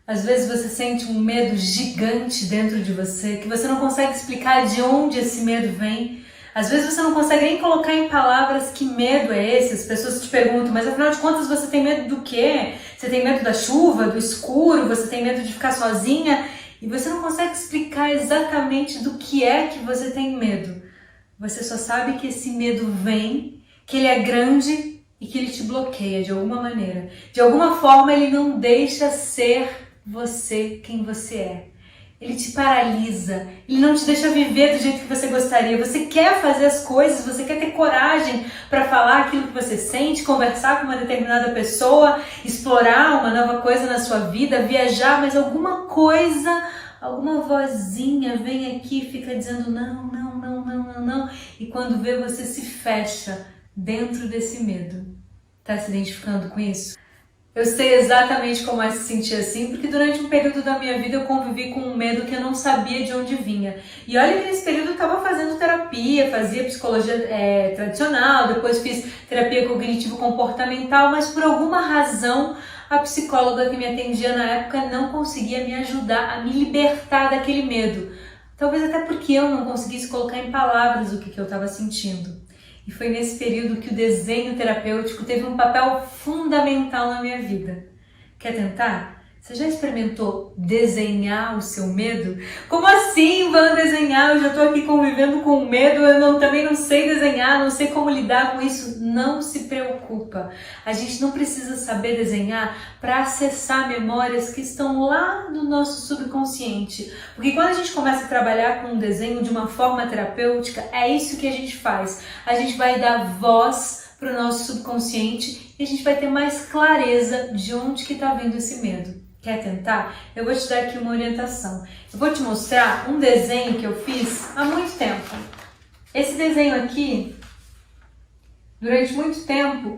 Às vezes você sente um medo gigante dentro de você, que você não consegue explicar de onde esse medo vem. Às vezes você não consegue nem colocar em palavras que medo é esse. As pessoas te perguntam, mas afinal de contas você tem medo do quê? Você tem medo da chuva, do escuro? Você tem medo de ficar sozinha? E você não consegue explicar exatamente do que é que você tem medo. Você só sabe que esse medo vem, que ele é grande e que ele te bloqueia de alguma maneira. De alguma forma ele não deixa ser você quem você é. Ele te paralisa, ele não te deixa viver do jeito que você gostaria. Você quer fazer as coisas, você quer ter coragem para falar aquilo que você sente, conversar com uma determinada pessoa, explorar uma nova coisa na sua vida, viajar, mas alguma coisa, alguma vozinha vem aqui e fica dizendo não, não, não, não, não, não. E quando vê, você se fecha dentro desse medo. Tá se identificando com isso? Eu sei exatamente como é se sentir assim, porque durante um período da minha vida eu convivi com um medo que eu não sabia de onde vinha. E olha que nesse período eu estava fazendo terapia, fazia psicologia tradicional, depois fiz terapia cognitivo-comportamental, mas por alguma razão a psicóloga que me atendia na época não conseguia me ajudar a me libertar daquele medo. Talvez até porque eu não conseguisse colocar em palavras o que eu estava sentindo. E foi nesse período que o desenho terapêutico teve um papel fundamental na minha vida. Quer tentar? Você já experimentou desenhar o seu medo? Como assim, vou desenhar? Eu já estou aqui convivendo com medo, também não sei desenhar, não sei como lidar com isso. Não se preocupa. A gente não precisa saber desenhar para acessar memórias que estão lá no nosso subconsciente. Porque quando a gente começa a trabalhar com um desenho de uma forma terapêutica, é isso que a gente faz. A gente vai dar voz para o nosso subconsciente e a gente vai ter mais clareza de onde que está vindo esse medo. Quer tentar? Eu vou te dar aqui uma orientação. Eu vou te mostrar um desenho que eu fiz há muito tempo. Esse desenho aqui, durante muito tempo,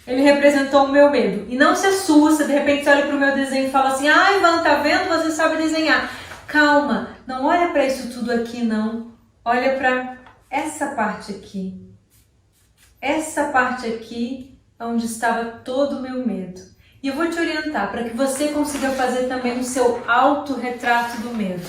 ele representou o meu medo. E não se assusta, de repente você olha para o meu desenho e fala assim: ah, Ivan, tá vendo? Você sabe desenhar. Calma, não olha para isso tudo aqui não. Olha para essa parte aqui. Essa parte aqui é onde estava todo o meu medo. E eu vou te orientar para que você consiga fazer também o seu autorretrato do medo.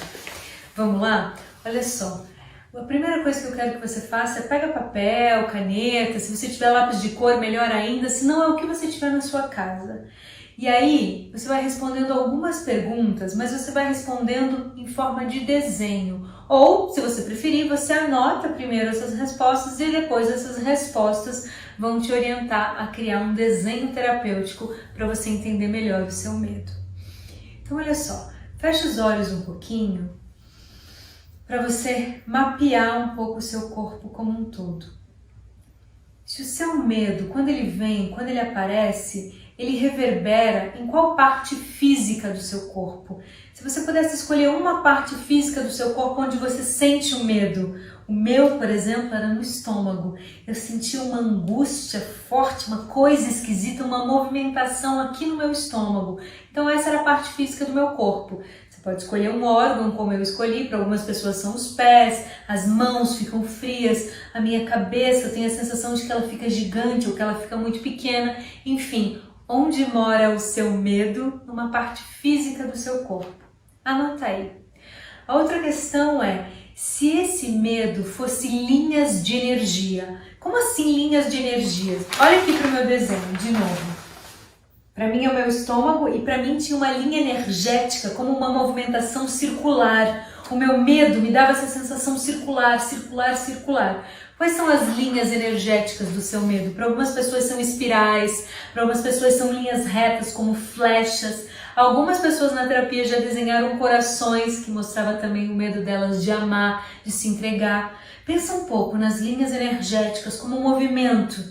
Vamos lá? Olha só. A primeira coisa que eu quero que você faça é pega papel, caneta, se você tiver lápis de cor, melhor ainda, se não é o que você tiver na sua casa. E aí, você vai respondendo algumas perguntas, mas você vai respondendo em forma de desenho. Ou, se você preferir, você anota primeiro essas respostas e depois essas respostas vão te orientar a criar um desenho terapêutico para você entender melhor o seu medo. Então, olha só, fecha os olhos um pouquinho para você mapear um pouco o seu corpo como um todo. Se o seu medo, quando ele vem, quando ele aparece, ele reverbera em qual parte física do seu corpo? Se você pudesse escolher uma parte física do seu corpo onde você sente o medo. O meu, por exemplo, era no estômago. Eu sentia uma angústia forte, uma coisa esquisita, uma movimentação aqui no meu estômago. Então essa era a parte física do meu corpo. Você pode escolher um órgão, como eu escolhi. Para algumas pessoas são os pés, as mãos ficam frias, a minha cabeça tem a sensação de que ela fica gigante ou que ela fica muito pequena. Enfim, onde mora o seu medo? Numa parte física do seu corpo. Anota aí. A outra questão é, se esse medo fosse linhas de energia. Como assim linhas de energia? Olha aqui para o meu desenho, de novo. Para mim é o meu estômago e para mim tinha uma linha energética, como uma movimentação circular. O meu medo me dava essa sensação circular, circular, circular. Quais são as linhas energéticas do seu medo? Para algumas pessoas são espirais, para algumas pessoas são linhas retas, como flechas. Algumas pessoas na terapia já desenharam corações, que mostrava também o medo delas de amar, de se entregar. Pensa um pouco nas linhas energéticas como um movimento.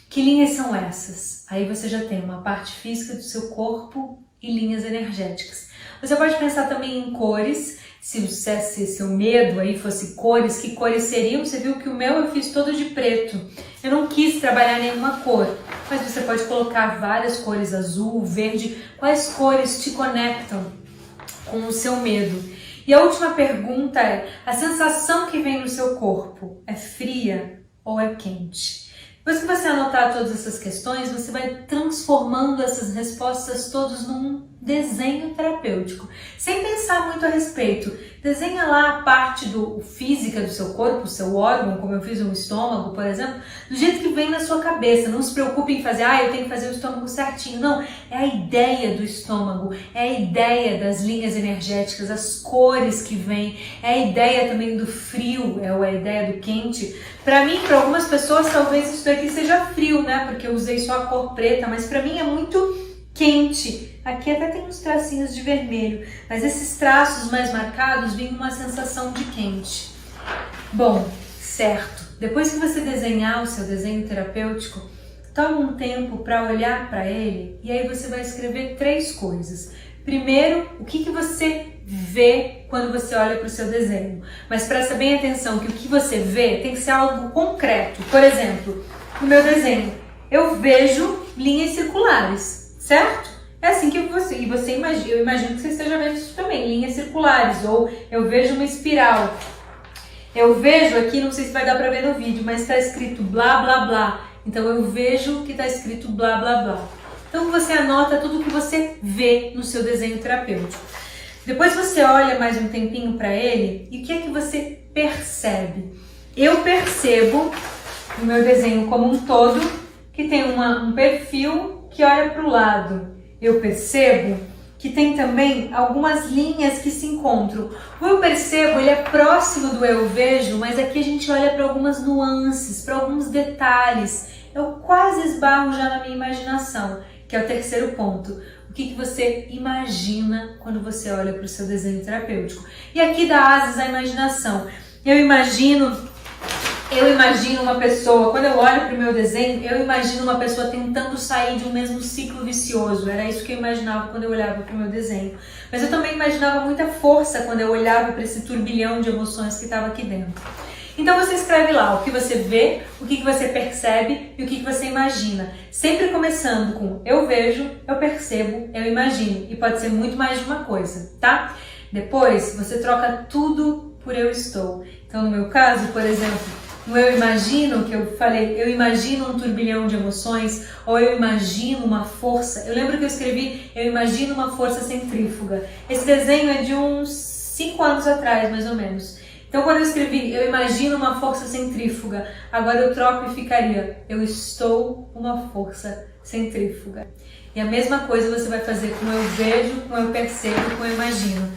Que linhas são essas? Aí você já tem uma parte física do seu corpo e linhas energéticas. Você pode pensar também em cores. Se seu medo aí fosse cores, que cores seriam? Você viu que o meu eu fiz todo de preto. Eu não quis trabalhar nenhuma cor, mas você pode colocar várias cores, azul, verde. Quais cores te conectam com o seu medo? E a última pergunta é, a sensação que vem no seu corpo é fria ou é quente? Depois que você anotar todas essas questões, você vai transformando essas respostas todas num desenho terapêutico, sem pensar muito a respeito. Desenha lá a parte física do seu corpo, o seu órgão, como eu fiz um estômago, por exemplo, do jeito que vem na sua cabeça. Não se preocupe em fazer, eu tenho que fazer o estômago certinho. Não, é a ideia do estômago, é a ideia das linhas energéticas, as cores que vêm, é a ideia também do frio, é a ideia do quente. Para mim, para algumas pessoas, talvez isso daqui seja frio, né? Porque eu usei só a cor preta, mas para mim é muito quente. Aqui até tem uns tracinhos de vermelho, mas esses traços mais marcados vêm uma sensação de quente. Bom, certo. Depois que você desenhar o seu desenho terapêutico, toma um tempo para olhar para ele e aí você vai escrever 3 coisas. Primeiro, o que você vê quando você olha para o seu desenho. Mas presta bem atenção que o que você vê tem que ser algo concreto. Por exemplo, no meu desenho, eu vejo linhas circulares, certo? É assim que você imagina, eu imagino que você esteja vendo isso também, linhas circulares, ou eu vejo uma espiral. Eu vejo aqui, não sei se vai dar para ver no vídeo, mas está escrito blá blá blá. Então eu vejo que está escrito blá blá blá. Então você anota tudo o que você vê no seu desenho terapêutico. Depois você olha mais um tempinho para ele e o que é que você percebe? Eu percebo no meu desenho como um todo que tem um perfil que olha para o lado. Eu percebo que tem também algumas linhas que se encontram. O eu percebo, ele é próximo do eu vejo, mas aqui a gente olha para algumas nuances, para alguns detalhes. Eu quase esbarro já na minha imaginação, que é o terceiro ponto. O que você imagina quando você olha para o seu desenho terapêutico? E aqui dá asas à imaginação. Eu imagino uma pessoa, quando eu olho para o meu desenho, eu imagino uma pessoa tentando sair de um mesmo ciclo vicioso. Era isso que eu imaginava quando eu olhava para o meu desenho. Mas eu também imaginava muita força quando eu olhava para esse turbilhão de emoções que estava aqui dentro. Então você escreve lá o que você vê, o que você percebe e o que você imagina. Sempre começando com eu vejo, eu percebo, eu imagino. E pode ser muito mais de uma coisa, tá? Depois você troca tudo por eu estou. Então no meu caso, por exemplo, no eu imagino, que eu falei, eu imagino um turbilhão de emoções, ou eu imagino uma força. Eu lembro que eu escrevi, eu imagino uma força centrífuga. Esse desenho é de uns 5 anos atrás, mais ou menos. Então quando eu escrevi, eu imagino uma força centrífuga, agora eu troco e ficaria, eu estou uma força centrífuga. E a mesma coisa você vai fazer com eu vejo, com eu percebo, com eu imagino.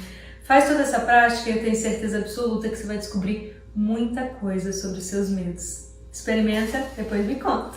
Faz toda essa prática e eu tenho certeza absoluta que você vai descobrir muita coisa sobre os seus medos. Experimenta, depois me conta.